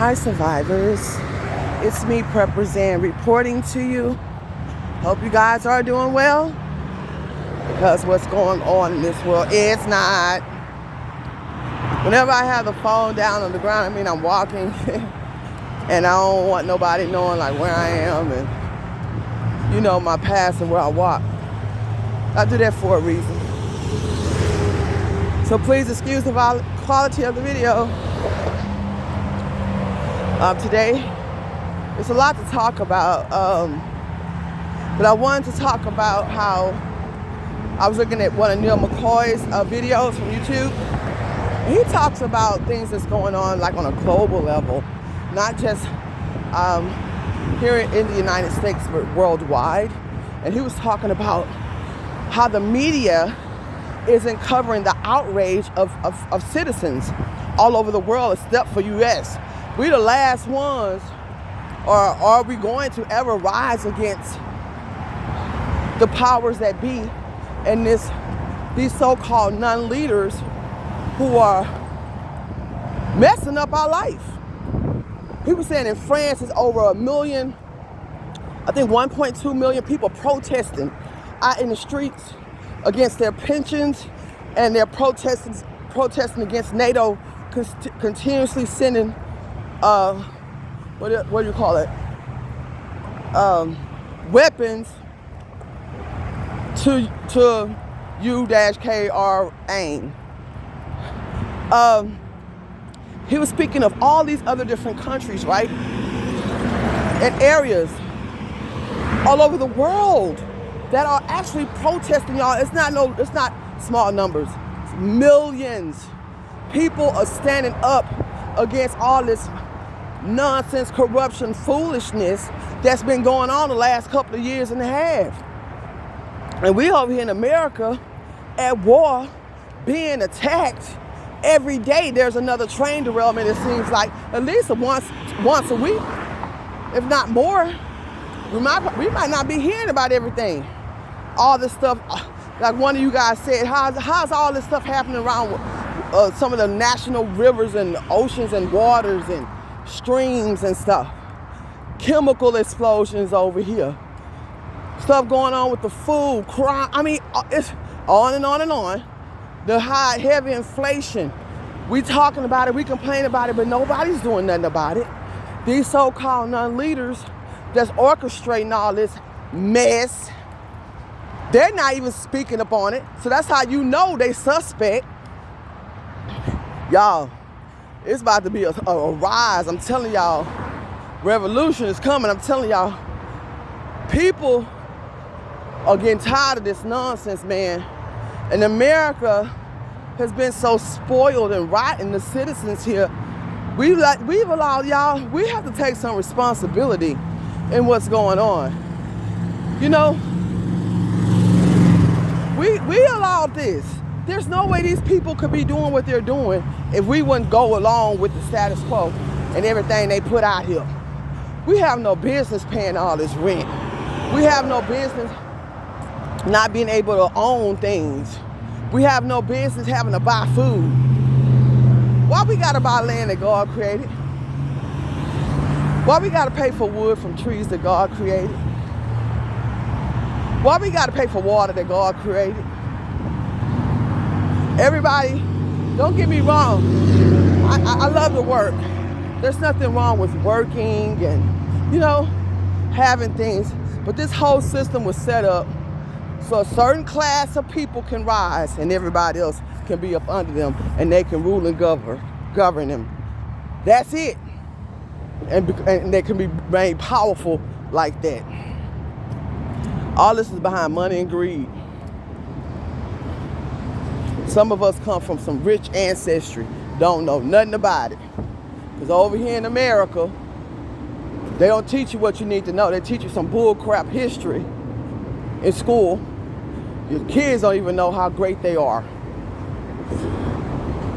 Hi survivors, it's me Prepper Zan reporting to you. Hope you guys are doing well, because what's going on in this world is not. Whenever I have the phone down on the ground, I mean I'm walking and I don't want nobody knowing like where I am and my past and where I walk. I do that for a reason. So please excuse the quality of the video. Today, there's a lot to talk about, but I wanted to talk about how I was looking at one of Neil McCoy's videos from YouTube. And he talks about things that's going on like on a global level, not just here in the United States, but worldwide. And he was talking about how the media isn't covering the outrage of citizens all over the world except for U.S. We the last ones, or are we going to ever rise against the powers that be and these so-called non-leaders who are messing up our life? He was saying in France it's over 1 million, I think 1.2 million people protesting out in the streets against their pensions, and they're protesting against NATO continuously sending what do you call it? Weapons to U-KR aim. He was speaking of all these other different countries, right? And areas all over the world that are actually protesting, y'all. It's not small numbers. It's millions. People are standing up against all this nonsense, corruption, foolishness that's been going on the last couple of years and a half. And we over here in America at war, being attacked every day. There's another train derailment, it seems like, at least once a week, if not more. We might not be hearing about everything. All this stuff, like one of you guys said, how's all this stuff happening around some of the national rivers and oceans and waters and streams and stuff? Chemical explosions over here. Stuff going on with the food, crime. I mean, it's on and on and on. The high, heavy inflation. We talking about it, we complain about it, but nobody's doing nothing about it. These so-called non-leaders that's orchestrating all this mess, they're not even speaking up on it. So that's how you know they suspect. Y'all, it's about to be a rise. I'm telling y'all, revolution is coming. I'm telling y'all, people are getting tired of this nonsense, man. And America has been so spoiled and rotten, the citizens here. We've allowed y'all, we have to take some responsibility in what's going on. We allowed this. There's no way these people could be doing what they're doing if we wouldn't go along with the status quo and everything they put out here. We have no business paying all this rent. We have no business not being able to own things. We have no business having to buy food. Why we gotta buy land that God created? Why we gotta pay for wood from trees that God created? Why we gotta pay for water that God created? Everybody, don't get me wrong. I love to work. There's nothing wrong with working and, having things. But this whole system was set up so a certain class of people can rise and everybody else can be up under them and they can rule and govern them. That's it. And they can be made powerful like that. All this is behind money and greed. Some of us come from some rich ancestry, don't know nothing about it. Because over here in America, they don't teach you what you need to know. They teach you some bull crap history in school. Your kids don't even know how great they are.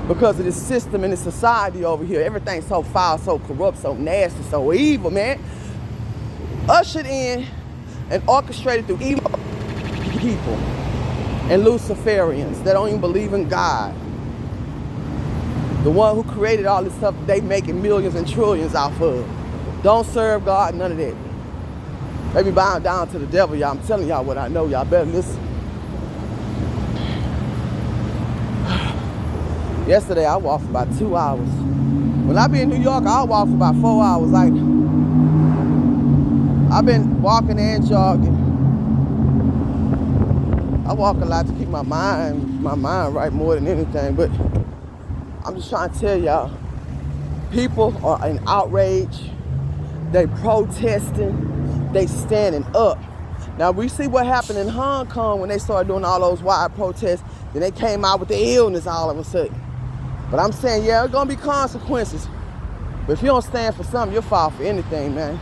Because of this system and this society over here. Everything's so foul, so corrupt, so nasty, so evil, man. Ushered in and orchestrated through evil people and Luciferians that don't even believe in God. The one who created all this stuff that they making millions and trillions off of. Don't serve God, none of that. They be bowing down to the devil, y'all. I'm telling y'all what I know. Y'all better listen. Yesterday, I walked for about 2 hours. When I be in New York, I walk for about 4 hours. Like, I've been walking and jogging. I walk a lot to keep my mind right more than anything. But I'm just trying to tell y'all, people are in outrage. They protesting. They standing up. Now, we see what happened in Hong Kong when they started doing all those wild protests. Then they came out with the illness all of a sudden. But I'm saying, yeah, there's going to be consequences. But if you don't stand for something, you'll fall for anything, man.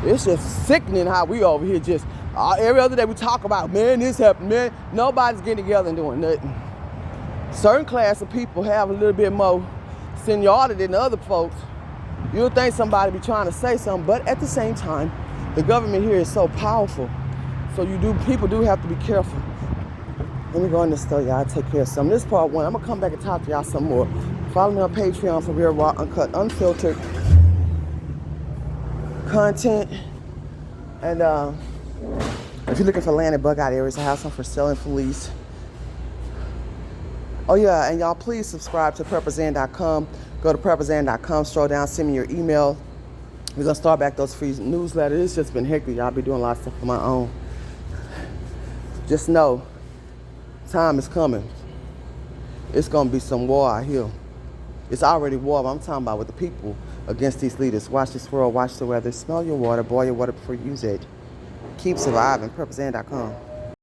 It's just sickening how we over here just, every other day we talk about, man, this happened, man. Nobody's getting together and doing nothing. Certain class of people have a little bit more seniority than the other folks. You'll think somebody be trying to say something, but at the same time, the government here is so powerful. So people do have to be careful. Let me go in the store, y'all. Take care of something. This is part one. I'm going to come back and talk to y'all some more. Follow me on Patreon for real, raw, uncut, unfiltered content. And if you're looking for land in bug-out areas, I have some for selling for lease. Oh, yeah, and y'all please subscribe to PrepperZan.com. Go to PrepperZan.com, scroll down, send me your email. We're going to start back those free newsletters. It's just been hectic. Y'all be doing a lot of stuff on my own. Just know, time is coming. It's going to be some war out here. It's already war, but I'm talking about with the people against these leaders. Watch this world, watch the weather. Smell your water, boil your water before you use it. Keep surviving. PrepperZan.com.